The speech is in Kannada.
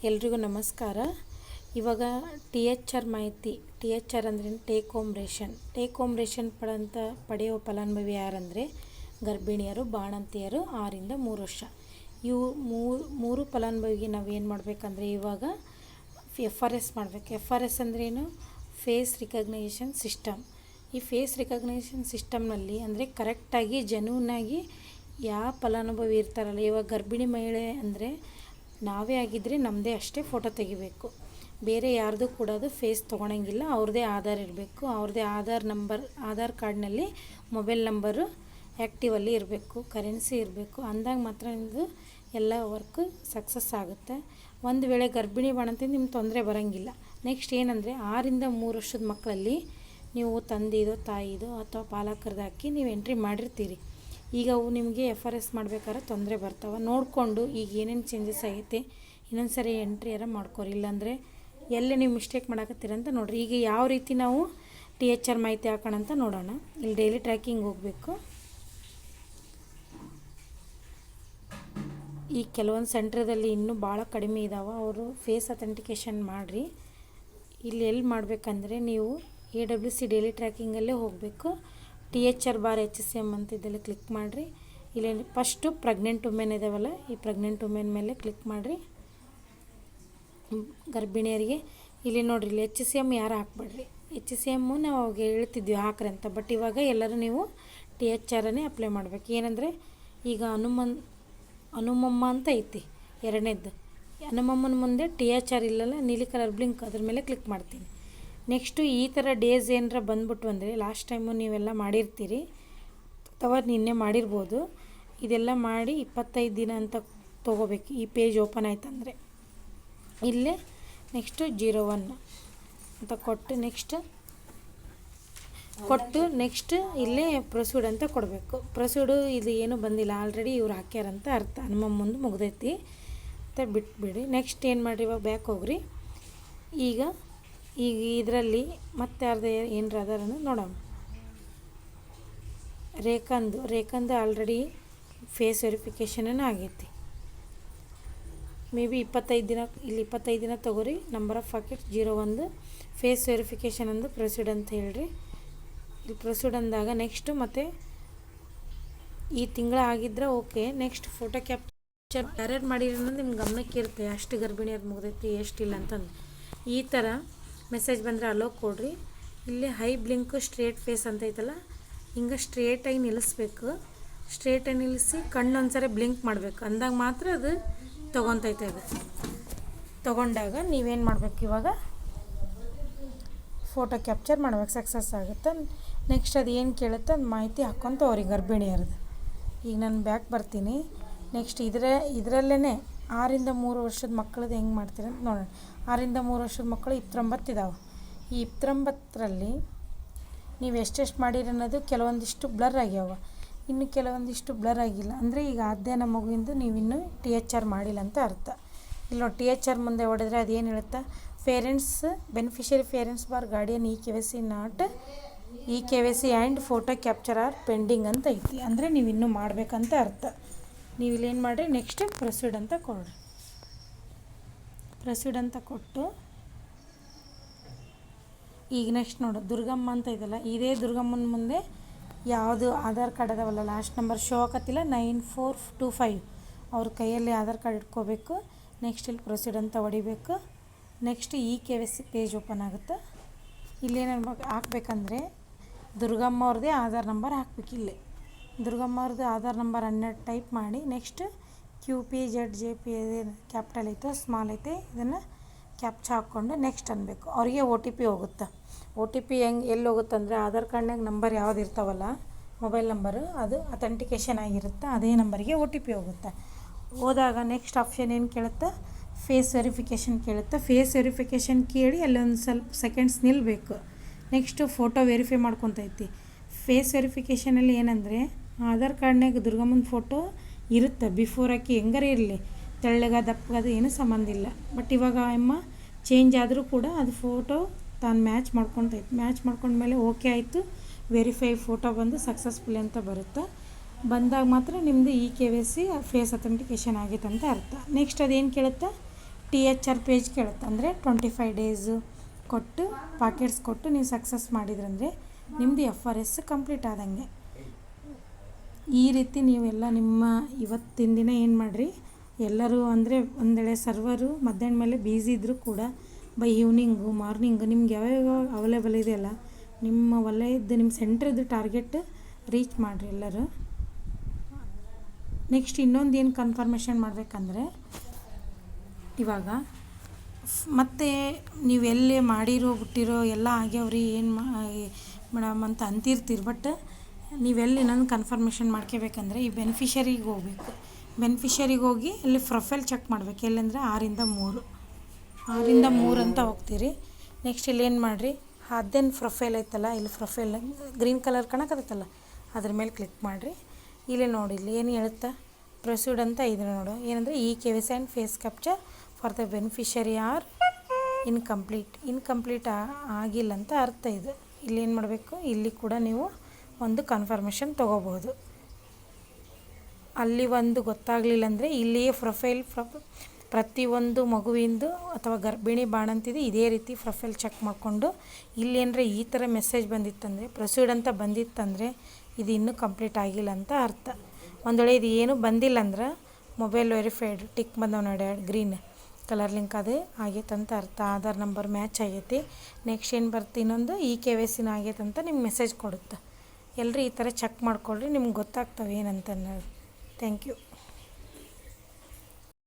ಎಲ್ರಿಗೂ ನಮಸ್ಕಾರ. ಇವಾಗ ಟಿ ಎಚ್ ಆರ್ ಮಾಹಿತಿ. ಟಿ ಎಚ್ ಆರ್ ಅಂದರೆ ಟೇಕ್ ಹೋಮ್ ರೇಷನ್ ಪಡೆಯುವ ಫಲಾನುಭವಿ ಯಾರಂದರೆ ಗರ್ಭಿಣಿಯರು, ಬಾಣಂತಿಯರು 6ರಿಂದ 3 ವರ್ಷ. ಇವು ಮೂರು ಫಲಾನುಭವಿಗೆ ನಾವು ಏನು ಮಾಡಬೇಕಂದ್ರೆ ಇವಾಗ FRS ಮಾಡಬೇಕು. FRS ಅಂದ್ರೇನು? Face recognition system. ಈ ಫೇಸ್ ರಿಕಗ್ನಿಷನ್ ಸಿಸ್ಟಮ್ನಲ್ಲಿ ಅಂದರೆ ಕರೆಕ್ಟಾಗಿ ಜೆನ್ಯೂನಾಗಿ ಯಾವ ಫಲಾನುಭವಿ ಇರ್ತಾರಲ್ಲ, ಇವಾಗ ಗರ್ಭಿಣಿ ಮಹಿಳೆ ಅಂದರೆ ನಾವೇ ಆಗಿದ್ದರೆ ನಮ್ಮದೇ ಅಷ್ಟೇ ಫೋಟೋ ತೆಗಿಬೇಕು. ಬೇರೆ ಯಾರ್ದು ಕೂಡ ಅದು ಫೇಸ್ ತೊಗೊಳಂಗಿಲ್ಲ. ಅವ್ರದ್ದೇ ಆಧಾರ್ ಇರಬೇಕು. ಅವ್ರದ್ದೇ ಆಧಾರ್ ಕಾರ್ಡ್ನಲ್ಲಿ ಮೊಬೈಲ್ ನಂಬರು ಆ್ಯಕ್ಟಿವಲ್ಲಿ ಇರಬೇಕು, ಕರೆನ್ಸಿ ಇರಬೇಕು. ಅಂದಾಗ ಮಾತ್ರ ನಿಮ್ಮದು ಎಲ್ಲ ವರ್ಕು ಸಕ್ಸಸ್ ಆಗುತ್ತೆ. ಒಂದು ವೇಳೆ ಗರ್ಭಿಣಿ ಬಾಣಂತಿ ನಿಮ್ಗೆ ತೊಂದರೆ ಬರೋಂಗಿಲ್ಲ. ನೆಕ್ಸ್ಟ್ ಏನಂದರೆ 6ರಿಂದ 3 ವರ್ಷದ ಮಕ್ಕಳಲ್ಲಿ ನೀವು ತಂದೆಯೋ ತಾಯಿದೋ ಅಥವಾ ಪಾಲಕರದ್ದು ಹಾಕಿ ನೀವು ಎಂಟ್ರಿ ಮಾಡಿರ್ತೀರಿ. ಈಗ ಅವು ನಿಮಗೆ FRS ಮಾಡ್ಬೇಕಾದ್ರೆ ತೊಂದರೆ ಬರ್ತಾವೆ. ನೋಡಿಕೊಂಡು ಈಗ ಏನೇನು ಚೇಂಜಸ್ ಆಗೈತೆ ಇನ್ನೊಂದು ಸರಿ ಎಂಟ್ರಿ ಮಾಡ್ಕೊರಿ. ಇಲ್ಲಾಂದರೆ ಎಲ್ಲೇ ನೀವು ಮಿಸ್ಟೇಕ್ ಮಾಡಕತ್ತೀರಂತ ನೋಡಿರಿ. ಈಗ ಯಾವ ರೀತಿ ನಾವು ಟಿ ಎಚ್ ಆರ್ ಮಾಹಿತಿ ಹಾಕೋಣ ಅಂತ ನೋಡೋಣ. ಇಲ್ಲಿ ಡೈಲಿ ಟ್ರ್ಯಾಕಿಂಗ್ ಹೋಗಬೇಕು. ಈ ಕೆಲವೊಂದು ಸೆಂಟ್ರದಲ್ಲಿ ಇನ್ನೂ ಭಾಳ ಕಡಿಮೆ ಇದ್ದಾವೆ. ಅವರು ಫೇಸ್ ಅಥೆಂಟಿಕೇಷನ್ ಮಾಡಿರಿ. ಇಲ್ಲಿ ಎಲ್ಲಿ ಮಾಡಬೇಕಂದ್ರೆ ನೀವು AWC ಡೈಲಿ ಟ್ರ್ಯಾಕಿಂಗಲ್ಲೇ ಹೋಗಬೇಕು. THR/HCM ಅಂತ ಇದೆಲ್ಲ ಕ್ಲಿಕ್ ಮಾಡಿರಿ. ಇಲ್ಲಿ ಫಸ್ಟು ಪ್ರೆಗ್ನೆಂಟ್ ವುಮೆನ್ ಇದಾವಲ್ಲ, ಈ ಪ್ರೆಗ್ನೆಂಟ್ ವುಮೆನ್ ಮೇಲೆ ಕ್ಲಿಕ್ ಮಾಡಿರಿ. ಗರ್ಭಿಣಿಯರಿಗೆ ಇಲ್ಲಿ ನೋಡಿರಿ, ಇಲ್ಲಿ HCM ಯಾರು ಹಾಕ್ಬೇಡ್ರಿ. HCM ನಾವು ಅವಾಗ ಹೇಳ್ತಿದ್ವಿ ಹಾಕ್ರಿ ಅಂತ. ಬಟ್ ಇವಾಗ ಎಲ್ಲರೂ ನೀವು THR ಅಪ್ಲೈ ಮಾಡಬೇಕು. ಏನಂದರೆ ಈಗ ಹನುಮಮ್ಮ ಅಂತ ಐತಿ ಎರಡನೇದ್ದು. ಹನುಮಮ್ಮನ ಮುಂದೆ THR ಇಲ್ಲಲ್ಲ, ನೀಲಿ ಕಲರ್ ಬ್ಲಿಂಕ್, ಅದ್ರ ಮೇಲೆ ಕ್ಲಿಕ್ ಮಾಡ್ತೀನಿ. ನೆಕ್ಸ್ಟು ಈ ಥರ ಡೇಸ್ ಏನರ ಬಂದ್ಬಿಟ್ಟು ಅಂದರೆ ಲಾಸ್ಟ್ ಟೈಮು ನೀವೆಲ್ಲ ಮಾಡಿರ್ತೀರಿ ಅಥವಾ ನಿನ್ನೆ ಮಾಡಿರ್ಬೋದು. ಇದೆಲ್ಲ ಮಾಡಿ 25 ದಿನ ಅಂತ ತೊಗೋಬೇಕು. ಈ ಪೇಜ್ ಓಪನ್ ಆಯ್ತಂದರೆ ಇಲ್ಲೇ ನೆಕ್ಸ್ಟು 01 ಅಂತ ಕೊಟ್ಟು ನೆಕ್ಸ್ಟ್ ಇಲ್ಲೇ ಪ್ರೊಸೀಡ್ ಅಂತ ಕೊಡಬೇಕು. ಪ್ರೊಸೀಡು ಇದು ಏನೂ ಬಂದಿಲ್ಲ, ಆಲ್ರೆಡಿ ಇವ್ರು ಹಾಕ್ಯಾರಂತ ಅರ್ಥ. ಹನುಮಮ್ಮ ಮುಂದೆ ಮುಗ್ದೈತಿ ಅಂತ ಬಿಟ್ಬಿಡಿ. ನೆಕ್ಸ್ಟ್ ಏನು ಮಾಡಿರಿ, ಇವಾಗ ಬ್ಯಾಕ್ ಹೋಗ್ರಿ. ಈಗ ಇದರಲ್ಲಿ ಮತ್ತೆ ಯಾರ್ದು ಏನರ ಅದಾರ ನೋಡೋಣ. ರೇಖಂದು ಆಲ್ರೆಡಿ ಫೇಸ್ ವೆರಿಫಿಕೇಷನ್ ಆಗೈತಿ. ಮೇ ಬಿ 25 ದಿನ, ಇಲ್ಲಿ 25 ದಿನ ತೊಗೋರಿ. Number of pockets 01 face verification ಅಂದು ಪ್ರೊಸೀಡ್ ಅಂತ ಹೇಳ್ರಿ. ಇಲ್ಲಿ ಪ್ರೊಸೀಡ್ ಅಂದಾಗ ನೆಕ್ಸ್ಟು ಮತ್ತು ಈ ತಿಂಗಳ ಆಗಿದ್ರೆ ಓಕೆ. ನೆಕ್ಸ್ಟ್ ಫೋಟೋ ಕ್ಯಾಪ್ಚರ್ ಯಾರ್ಯಾರು ಮಾಡಿರಿ ಅನ್ನೋದು ನಿಮ್ಗೆ ಗಮನಕ್ಕೆ ಇರುತ್ತೆ, ಎಷ್ಟು ಗರ್ಭಿಣಿಯರು ಮುಗ್ದೈತಿ ಎಷ್ಟಿಲ್ಲ ಅಂತಂದು. ಈ ಥರ ಮೆಸೇಜ್ ಬಂದರೆ ಅಲೋ ಕೊಡ್ರಿ. ಇಲ್ಲಿ ಹೈ ಬ್ಲಿಂಕು ಸ್ಟ್ರೇಟ್ ಫೇಸ್ ಅಂತ ಐತಲ್ಲ, ಹಿಂಗೆ ಸ್ಟ್ರೇಟಾಗಿ ನಿಲ್ಲಿಸ್ಬೇಕು. ಸ್ಟ್ರೇಟಾಗಿ ನಿಲ್ಲಿಸಿ ಕಣ್ಣು ಒಂದ್ಸರಿ ಬ್ಲಿಂಕ್ ಮಾಡಬೇಕು. ಅಂದಾಗ ಮಾತ್ರ ಅದು ತೊಗೊತೈತೆ. ಅದು ತೊಗೊಂಡಾಗ ನೀವೇನು ಮಾಡಬೇಕು, ಇವಾಗ ಫೋಟೋ ಕ್ಯಾಪ್ಚರ್ ಮಾಡ್ಬೇಕು, ಸಕ್ಸಸ್ ಆಗುತ್ತೆ. ನೆಕ್ಸ್ಟ್ ಅದು ಏನು ಕೇಳುತ್ತೆ ಅದು ಮಾಹಿತಿ ಹಾಕ್ಕೊಂತ ಅವ್ರಿಗೆ ಗರ್ಭಿಣಿಯರದು. ಈಗ ನಾನು ಬ್ಯಾಕ್ ಬರ್ತೀನಿ. ನೆಕ್ಸ್ಟ್ ಇದರಲ್ಲೇ 6ರಿಂದ 3 ವರ್ಷದ ಮಕ್ಕಳದ್ದು ಹೆಂಗೆ ಮಾಡ್ತೀರ ಅಂತ ನೋಡೋಣ. 6ರಿಂದ 3 ವರ್ಷದ ಮಕ್ಕಳು 29 ಇದ್ದಾವೆ. ಈ 29ರಲ್ಲಿ ನೀವು ಎಷ್ಟೆಷ್ಟು ಮಾಡಿರಿ ಅನ್ನೋದು ಕೆಲವೊಂದಿಷ್ಟು ಬ್ಲರ್ ಆಗ್ಯಾವ, ಇನ್ನು ಕೆಲವೊಂದಿಷ್ಟು ಬ್ಲರ್ ಆಗಿಲ್ಲ. ಅಂದರೆ ಈಗ ಅಧ್ಯಯನ ಮಗುವಿಂದು ನೀವಿನ್ನೂ THR ಮಾಡಿಲ್ಲ ಅಂತ ಅರ್ಥ. ಇಲ್ಲಿ ನೋಡಿ THR ಮುಂದೆ ಹೊಡೆದ್ರೆ ಅದೇನು ಹೇಳುತ್ತಾ, ಬೆನಿಫಿಷರಿ ಪೇರೆಂಟ್ಸ್ ಬಾರ್ guardian KYC and photo capture are pending ಅಂತ ಐತಿ. ಅಂದರೆ ನೀವು ಇನ್ನೂ ಮಾಡಬೇಕಂತ ಅರ್ಥ. ನೀವು ಇಲ್ಲೇನು ಮಾಡಿರಿ, ನೆಕ್ಸ್ಟ್ ಪ್ರೊಸೀಡ್ ಅಂತ ಕೊಡ್ರಿ. ಪ್ರೊಸೀಡ್ ಅಂತ ಕೊಟ್ಟು ಈಗ ನೆಕ್ಸ್ಟ್ ನೋಡು, ದುರ್ಗಮ್ಮ ಅಂತ ಇದೆಯಲ್ಲ, ಇದೇ ದುರ್ಗಮ್ಮನ ಮುಂದೆ ಯಾವುದು ಆಧಾರ್ ಕಾರ್ಡ್ ಅದಾವಲ್ಲ, ಲಾಸ್ಟ್ ನಂಬರ್ ಶೋ ಆಕತ್ತಿಲ್ಲ 9425, ಅವ್ರ ಕೈಯಲ್ಲಿ ಆಧಾರ್ ಕಾರ್ಡ್ ಇಟ್ಕೋಬೇಕು. ನೆಕ್ಸ್ಟ್ ಇಲ್ಲಿ ಪ್ರೊಸೀಡ್ ಅಂತ ಹೊಡಿಬೇಕು. ನೆಕ್ಸ್ಟ್ KYC ಪೇಜ್ ಓಪನ್ ಆಗುತ್ತೆ. ಇಲ್ಲೇನು ಹಾಕ್ಬೇಕಂದ್ರೆ ದುರ್ಗಮ್ಮ ಅವ್ರದ್ದೇ ಆಧಾರ್ ನಂಬರ್ ಹಾಕ್ಬೇಕು. ಇಲ್ಲಿ ದುರ್ಗಮ್ಮ ಅವ್ರದ್ದು ಆಧಾರ್ ನಂಬರ್ 12 ಟೈಪ್ ಮಾಡಿ ನೆಕ್ಸ್ಟ್ QPZJP ಕ್ಯಾಪಿಟಲ್ ಐತೆ ಸ್ಮಾಲ್ ಐತೆ, ಇದನ್ನು ಕ್ಯಾಪ್ಚಾ ಹಾಕ್ಕೊಂಡು ನೆಕ್ಸ್ಟ್ ಅನ್ಬೇಕು. ಅವರಿಗೆ OTP ಹೋಗುತ್ತೆ. OTP ಎಲ್ಲಿ ಹೋಗುತ್ತೆ ಅಂದರೆ ಆಧಾರ್ ಕಾರ್ಡ್ನಾಗ ನಂಬರ್ ಯಾವ್ದು ಇರ್ತಾವಲ್ಲ, ಮೊಬೈಲ್ ನಂಬರು, ಅದು ಅಥೆಂಟಿಕೇಷನ್ ಆಗಿರುತ್ತೆ. ಅದೇ ನಂಬರಿಗೆ OTP ಹೋಗುತ್ತೆ. ಹೋದಾಗ ನೆಕ್ಸ್ಟ್ ಆಪ್ಷನ್ ಏನು ಕೇಳುತ್ತೆ, ಫೇಸ್ ವೆರಿಫಿಕೇಷನ್ ಕೇಳುತ್ತೆ. ಫೇಸ್ ವೆರಿಫಿಕೇಷನ್ ಕೇಳಿ ಅಲ್ಲೊಂದು ಸ್ವಲ್ಪ ಸೆಕೆಂಡ್ಸ್ ನಿಲ್ಲಬೇಕು. ನೆಕ್ಸ್ಟು ಫೋಟೋ ವೆರಿಫೈ ಮಾಡ್ಕೊತೈತಿ. ಫೇಸ್ ವೆರಿಫಿಕೇಷನಲ್ಲಿ ಏನಂದರೆ ಆಧಾರ್ ಕಾರ್ಡ್ನಾಗ ದುರ್ಗಮ್ಮನ ಫೋಟೋ ಇರುತ್ತೆ. ಬಿಫೋರ್ ಹಾಕಿ ಹೆಂಗಾರ ಇರಲಿ, ತೆಳ್ಳಗ ದಪ್ಪಗದು ಏನೂ ಸಂಬಂಧ ಇಲ್ಲ. ಬಟ್ ಇವಾಗ ಚೇಂಜ್ ಆದರೂ ಕೂಡ ಅದು ಫೋಟೋ ತಾನು ಮ್ಯಾಚ್ ಮಾಡ್ಕೊತೈತಿ. ಮ್ಯಾಚ್ ಮಾಡ್ಕೊಂಡ್ಮೇಲೆ ಓಕೆ ಆಯಿತು, ವೆರಿಫೈ ಫೋಟೋ ಬಂದು ಸಕ್ಸಸ್ಫುಲ್ ಅಂತ ಬರುತ್ತೆ. ಬಂದಾಗ ಮಾತ್ರ ನಿಮ್ಮದು KYC ಫೇಸ್ ಅಥೆಂಟಿಕೇಷನ್ ಆಗೈತೆ ಅಂತ ಅರ್ಥ. ನೆಕ್ಸ್ಟ್ ಅದೇನು ಕೇಳುತ್ತೆ, THR ಪೇಜ್ ಕೇಳುತ್ತೆ. ಅಂದರೆ 25 ಡೇಸು ಕೊಟ್ಟು ಪಾಕೆಟ್ಸ್ ಕೊಟ್ಟು ನೀವು ಸಕ್ಸಸ್ ಮಾಡಿದ್ರಂದರೆ ನಿಮ್ಮದು FRS ಕಂಪ್ಲೀಟ್ ಆದಂಗೆ. ಈ ರೀತಿ ನೀವೆಲ್ಲ ನಿಮ್ಮ ಇವತ್ತಿನ ದಿನ ಏನು ಮಾಡಿರಿ, ಎಲ್ಲರೂ ಅಂದರೆ ಒಂದು ವೇಳೆ ಸರ್ವರು ಮಧ್ಯಾಹ್ನ ಮೇಲೆ ಬ್ಯುಸಿ ಇದ್ದರೂ ಕೂಡ ಬೈ ಈವ್ನಿಂಗು ಮಾರ್ನಿಂಗು ನಿಮ್ಗೆ ಯಾವ್ಯಾವ ಅವೈಲೇಬಲ್ ಇದೆಯಲ್ಲ ನಿಮ್ಮ ವಲಯದ್ದು ನಿಮ್ಮ ಸೆಂಟ್ರದ್ದು ಟಾರ್ಗೆಟ್ ರೀಚ್ ಮಾಡಿರಿ ಎಲ್ಲರೂ. ನೆಕ್ಸ್ಟ್ ಇನ್ನೊಂದು ಏನು ಕನ್ಫರ್ಮೇಷನ್ ಮಾಡಬೇಕಂದ್ರೆ, ಇವಾಗ ಮತ್ತು ನೀವು ಎಲ್ಲೇ ಮಾಡಿರೋ ಬಿಟ್ಟಿರೋ ಎಲ್ಲ ಆಗ್ಯಾವ್ರಿ ಏನು ಮೇಡಮ್ ಅಂತ ಅಂತಿರ್ತೀರಿ. ಬಟ್ ನೀವೆಲ್ಲಿ ಇನ್ನೊಂದು ಕನ್ಫರ್ಮೇಷನ್ ಮಾಡ್ಕೋಬೇಕಂದ್ರೆ ಈ ಬೆನಿಫಿಷರಿಗೆ ಹೋಗ್ಬೇಕು. ಬೆನಿಫಿಷರಿಗೆ ಹೋಗಿ ಅಲ್ಲಿ ಪ್ರೊಫೈಲ್ ಚೆಕ್ ಮಾಡಬೇಕು. ಎಲ್ಲಂದರೆ 6ರಿಂದ 3 ಅಂತ ಹೋಗ್ತೀರಿ. ನೆಕ್ಸ್ಟ್ ಇಲ್ಲಿ ಏನು ಮಾಡಿರಿ, ಅದೇನು ಪ್ರೊಫೈಲ್ ಐತಲ್ಲ, ಇಲ್ಲಿ ಪ್ರೊಫೈಲ್ ಗ್ರೀನ್ ಕಲರ್ ಕಾಣಕತ್ತಲ್ಲ ಅದ್ರ ಮೇಲೆ ಕ್ಲಿಕ್ ಮಾಡಿರಿ. ಇಲ್ಲಿ ನೋಡಿ, ಇಲ್ಲಿ ಏನು ಹೇಳುತ್ತಾ ಪ್ರೊಸೀಡ್ ಅಂತ ಇದೆ ನೋಡು. ಏನಂದರೆ KYC and face capture for the beneficiary are incomplete ಆಗಿಲ್ಲ ಅಂತ ಅರ್ಥ ಇದು. ಇಲ್ಲಿ ಏನು ಮಾಡಬೇಕು, ಇಲ್ಲಿ ಕೂಡ ನೀವು ಒಂದು ಕನ್ಫರ್ಮೇಷನ್ ತೊಗೋಬೋದು. ಅಲ್ಲಿ ಒಂದು ಗೊತ್ತಾಗಲಿಲ್ಲ ಅಂದರೆ ಇಲ್ಲಿಯೇ ಪ್ರತಿಯೊಂದು ಮಗುವಿಂದು ಅಥವಾ ಗರ್ಭಿಣಿ ಬಾಣಂತಿದೆ ಇದೇ ರೀತಿ ಪ್ರೊಫೈಲ್ ಚೆಕ್ ಮಾಡಿಕೊಂಡು ಇಲ್ಲೇನರ ಈ ಥರ ಮೆಸೇಜ್ ಬಂದಿತ್ತಂದರೆ ಪ್ರೊಸೀಡ್ ಅಂತ ಬಂದಿತ್ತಂದರೆ ಇದು ಇನ್ನೂ ಕಂಪ್ಲೀಟ್ ಆಗಿಲ್ಲ ಅಂತ ಅರ್ಥ. ಒಂದು ವೇಳೆ ಇದು ಏನೂ ಬಂದಿಲ್ಲ ಅಂದ್ರೆ ಮೊಬೈಲ್ ವೆರಿಫೈಡ್ ಟಿಕ್ ಬಂದವ ನೋಡಿ ಗ್ರೀನ್ ಕಲರ್ ಲಿಂಕ್ ಅದು ಆಗೈತೆ ಅಂತ ಅರ್ಥ. ಆಧಾರ್ ನಂಬರ್ ಮ್ಯಾಚ್ ಆಗೈತಿ. ನೆಕ್ಸ್ಟ್ ಏನು ಬರುತ್ತೆ, ಇನ್ನೊಂದು KYC ಆಗೈತೆ ಅಂತ ನಿಮ್ಗೆ ಮೆಸೇಜ್ ಕೊಡುತ್ತೆ. ಎಲ್ಲರೂ ಈ ಥರ ಚೆಕ್ ಮಾಡ್ಕೊಳ್ರಿ, ನಿಮ್ಗೆ ಗೊತ್ತಾಗ್ತವೆ ಏನಂತ ಅನ್ನೋದು. Thank you.